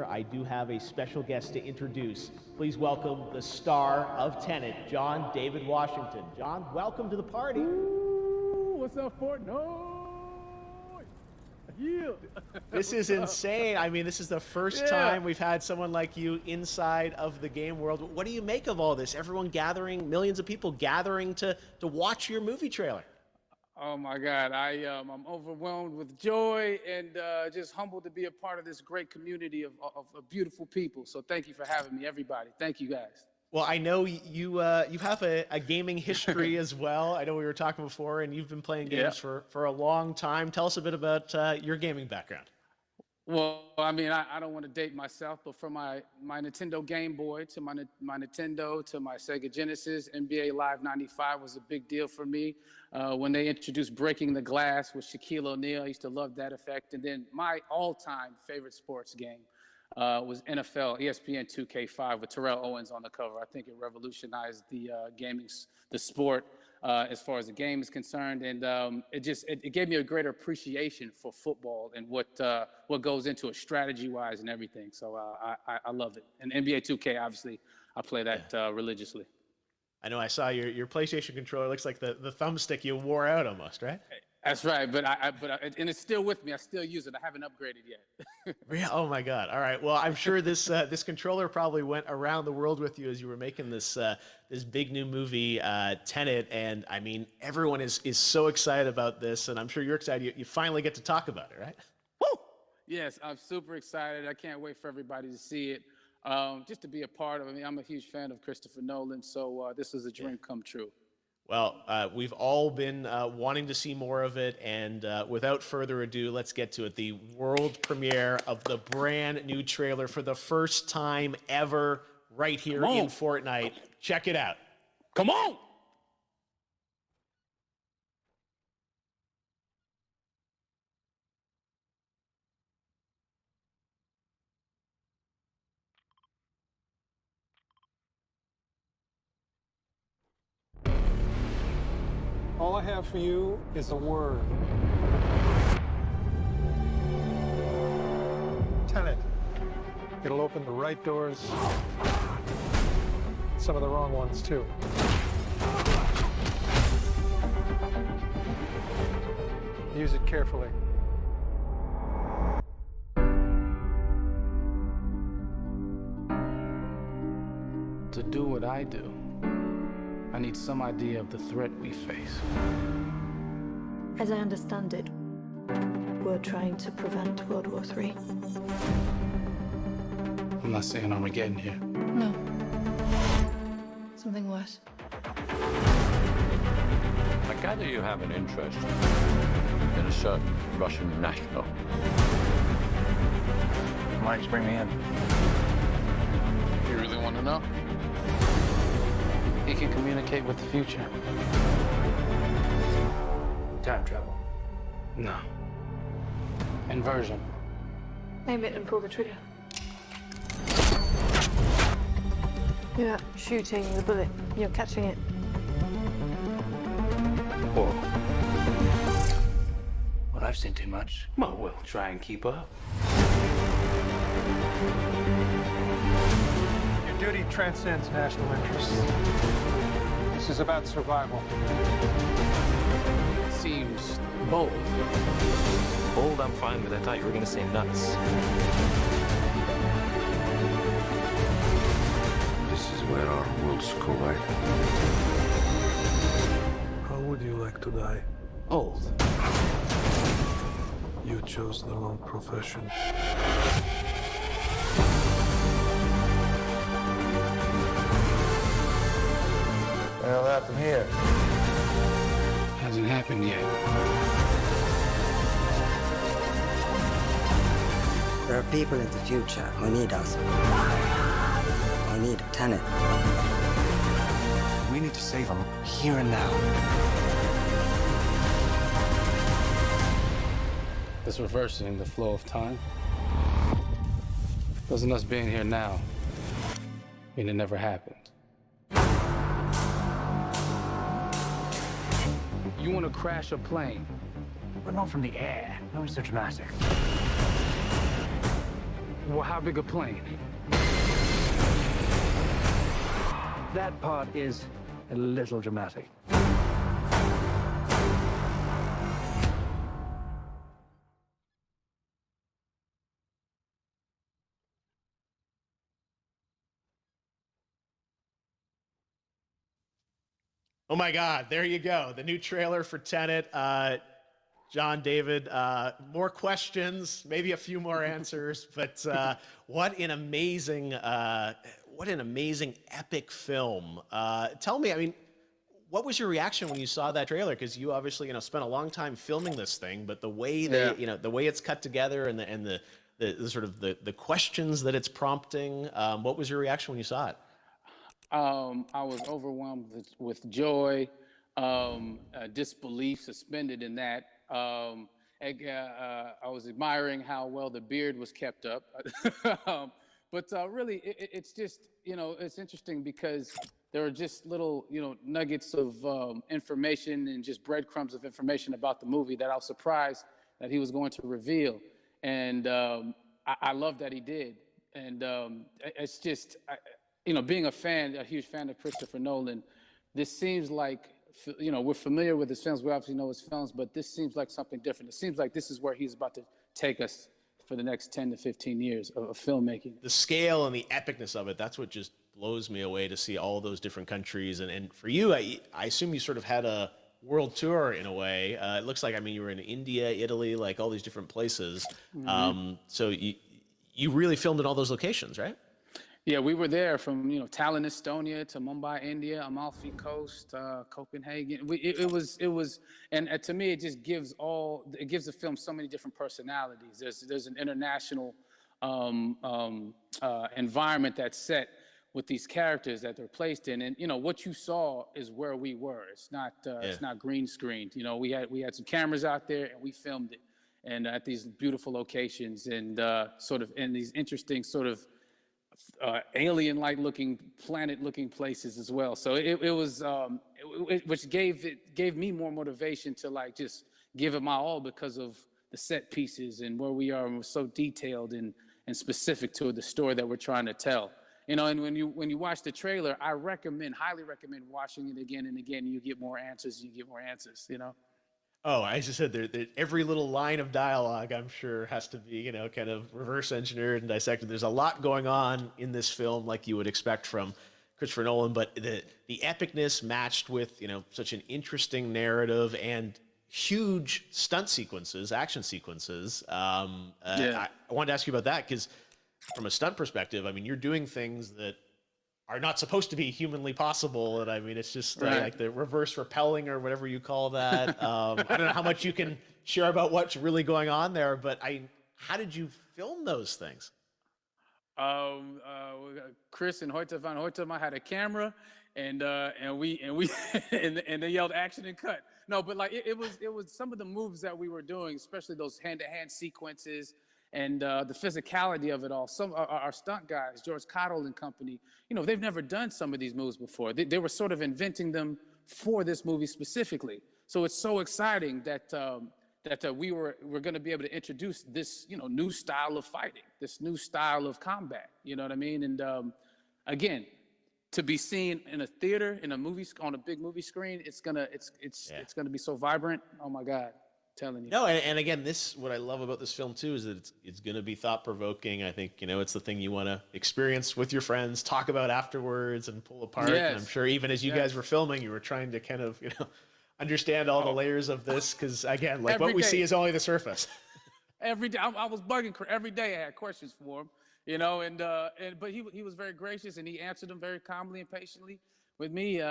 trailer, I do have a special guest to introduce. Please welcome the star of Tenet, John David Washington. John, welcome to the party. Ooh, what's up, Fortnite? Yeah. This is insane. I mean, this is the first time we've had someone like you inside of the game world. What do you make of all this? Everyone gathering, millions of people gathering to watch your movie trailer. Oh my God, I'm overwhelmed with joy and just humbled to be a part of this great community of beautiful people. So thank you for having me, everybody. Thank you, guys. Well, I know you have a gaming history as well. I know we were talking before, and you've been playing games for a long time. Tell us a bit about your gaming background. Well, I mean, I don't want to date myself, but from my Nintendo Game Boy to my Nintendo to my Sega Genesis, NBA Live 95 was a big deal for me. When they introduced Breaking the Glass with Shaquille O'Neal, I used to love that effect. And then my all-time favorite sports game was NFL ESPN 2K5 with Terrell Owens on the cover. I think it revolutionized the sport as far as the game is concerned, and it gave me a greater appreciation for football and what goes into it strategy-wise and everything. So I love it. And NBA 2K, obviously, I play that religiously. I know I saw your PlayStation controller. Looks like the thumbstick you wore out almost, right? That's right, but and it's still with me. I still use it. I haven't upgraded yet. Yeah. Oh my God. All right. Well, I'm sure this controller probably went around the world with you as you were making this big new movie, Tenet. And I mean, everyone is so excited about this, and I'm sure you're excited. You finally get to talk about it, right? Woo! Yes, I'm super excited. I can't wait for everybody to see it. Just to be a part of it. I mean, I'm a huge fan of Christopher Nolan, so this is a dream come true. Well, we've all been wanting to see more of it, and without further ado, let's get to it. The world premiere of the brand new trailer for the first time ever right here in Fortnite. Check it out. Come on! All I have for you is a word. Tenet. It'll open the right doors, some of the wrong ones too. Use it carefully. To do what I do, I need some idea of the threat we face. As I understand it, we're trying to prevent World War III. I'm not saying Armageddon here. No. Something worse. I gather you have an interest in a certain Russian national. Why don't you bring me in? You really want to know? He can communicate with the future. Time travel. No. Inversion. Aim it and pull the trigger. You're not shooting the bullet, you're catching it. Whoa. Well, I've seen too much. Well, we'll try and keep up. Your duty transcends national interests. This is about survival. Seems bold. Bold, I'm fine with. I thought you were going to say nuts. This is where our worlds collide. How would you like to die? Old. You chose the wrong profession. What the hell happened here? Hasn't happened yet. There are people in the future who need us. Who need a Tenet. We need to save them here and now. This reversing the flow of time. Doesn't us being here now mean it never happened? You want to crash a plane? But not from the air. No, it's so dramatic. Well, how big a plane? That part is a little dramatic. Oh my God, there you go. The new trailer for Tenet. John, David, more questions, maybe a few more answers, but what an amazing epic film. Tell me, I mean, what was your reaction when you saw that trailer? Because you obviously, spent a long time filming this thing, but the way the way it's cut together and the sort of the questions that it's prompting, what was your reaction when you saw it? I was overwhelmed with joy, disbelief, suspended in that. I was admiring how well the beard was kept up. But really, it's just, it's interesting because there are just little, nuggets of information and just breadcrumbs of information about the movie that I was surprised that he was going to reveal. And I love that he did. And it's just, being a huge fan of Christopher Nolan, this seems like, we're familiar with his films. We obviously know his films, but this seems like something different. It seems like this is where he's about to take us for the next 10 to 15 years of filmmaking. The scale and the epicness of it, that's what just blows me away to see all those different countries. And for you, I assume you sort of had a world tour in a way. It looks like, you were in India, Italy, like all these different places. Mm-hmm. So you really filmed in all those locations, right? Yeah, we were there from Tallinn, Estonia, to Mumbai, India, Amalfi Coast, Copenhagen. It was, and to me, it just gives the film so many different personalities. There's an international environment that's set with these characters that they're placed in, and what you saw is where we were. It's not green screened. We had some cameras out there and we filmed it, and at these beautiful locations and sort of in these interesting sort of alien-like looking, planet-looking places as well. So it was, which gave me more motivation to just give it my all because of the set pieces and where we are, and we're so detailed and specific to the story that we're trying to tell. And when you watch the trailer, I highly recommend watching it again and again. You get more answers. Oh, I just said every little line of dialogue, I'm sure, has to be, kind of reverse engineered and dissected. There's a lot going on in this film, like you would expect from Christopher Nolan, but the epicness matched with, such an interesting narrative and huge stunt sequences, action sequences. I wanted to ask you about that because from a stunt perspective, you're doing things that are not supposed to be humanly possible. And it's just like the reverse rappelling or whatever you call that. I don't know how much you can share about what's really going on there, but how did you film those things? Chris and Hoyte van Hoytema had a camera and they yelled action and cut. No, but it was some of the moves that we were doing, especially those hand-to-hand sequences, and the physicality of it all. Some our stunt guys, George Cottle and company, they've never done some of these moves before. They were sort of inventing them for this movie specifically. So it's so exciting that we're going to be able to introduce this new style of fighting, this new style of combat. You know what I mean? And again, to be seen in a theater, in a movie, on a big movie screen, it's gonna be so vibrant. Oh my God. Telling you. No, and again, what I love about this film too is that it's going to be thought-provoking. I think it's the thing you want to experience with your friends, talk about afterwards, and pull apart. Yes. And I'm sure even as you guys were filming, you were trying to kind of understand all the layers of this because again, what we see is only the surface. Every day, I was bugging every day. I had questions for him, but he was very gracious and he answered them very calmly and patiently. With me,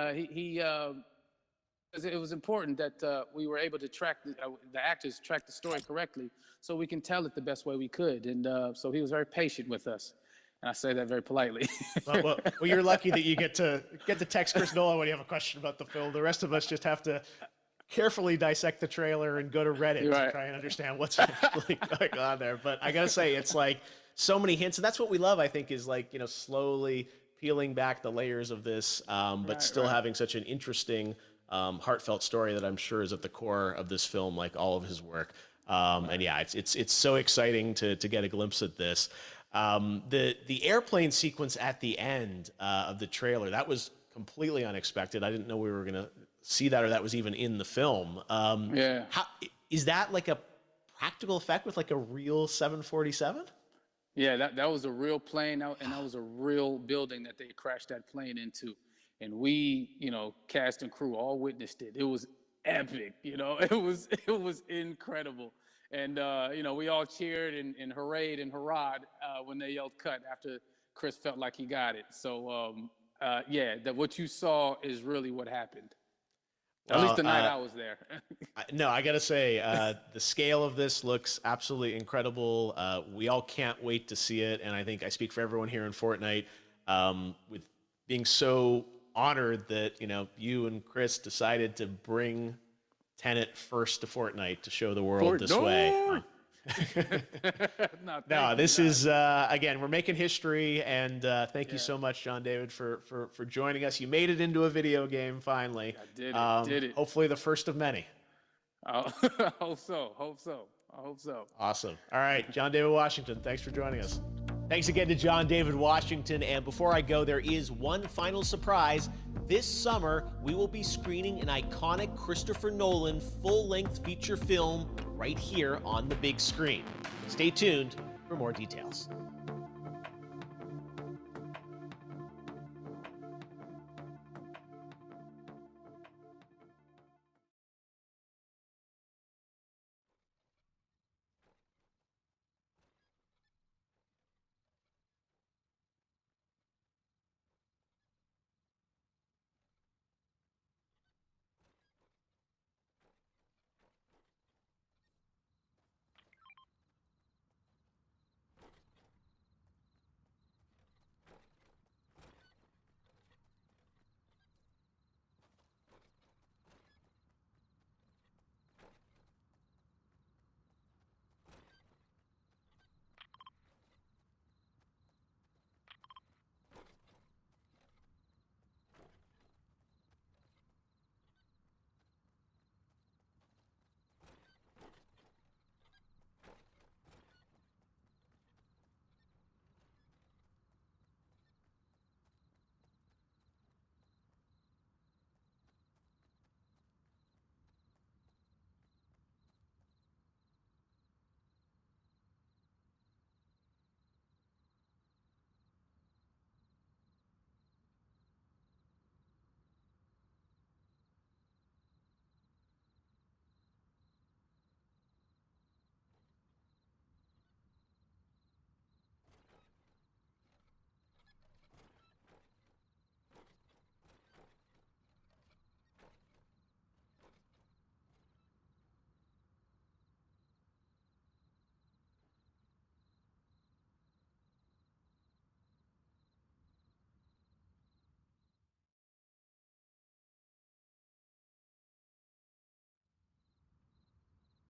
it was important that we were able to track the actors track the story correctly so we can tell it the best way we could. And so he was very patient with us. And I say that very politely. well, you're lucky that you get to text Chris Nolan when you have a question about the film. The rest of us just have to carefully dissect the trailer and go to Reddit to try and understand what's really going on there. But I got to say, it's so many hints. And that's what we love, I think, is slowly peeling back the layers of this, but still having such an interesting heartfelt story that I'm sure is at the core of this film, like all of his work. And yeah, it's so exciting to get a glimpse at this. The airplane sequence at the end of the trailer, that was completely unexpected. I didn't know we were going to see that, or that was even in the film. Yeah. Is that like a practical effect with like a real 747? Yeah, that was a real plane, and that was a real building that they crashed that plane into. And we, cast and crew all witnessed it. It was epic, it was incredible. And, we all cheered and hoorayed and hurrahed when they yelled cut after Chris felt like he got it. So, what you saw is really what happened. At least the night I was there. No, I got to say, the scale of this looks absolutely incredible. We all can't wait to see it. And I think I speak for everyone here in Fortnite with being so honored that, you and Chris decided to bring TENAT first to Fortnite to show the world this way. No, this is, again, we're making history, and thank you so much, John David, for joining us. You made it into a video game, finally. I did it. Hopefully the first of many. I hope so. Awesome. All right, John David Washington, thanks for joining us. Thanks again to John David Washington, and before I go, there is one final surprise. This summer, we will be screening an iconic Christopher Nolan full-length feature film right here on the big screen. Stay tuned for more details.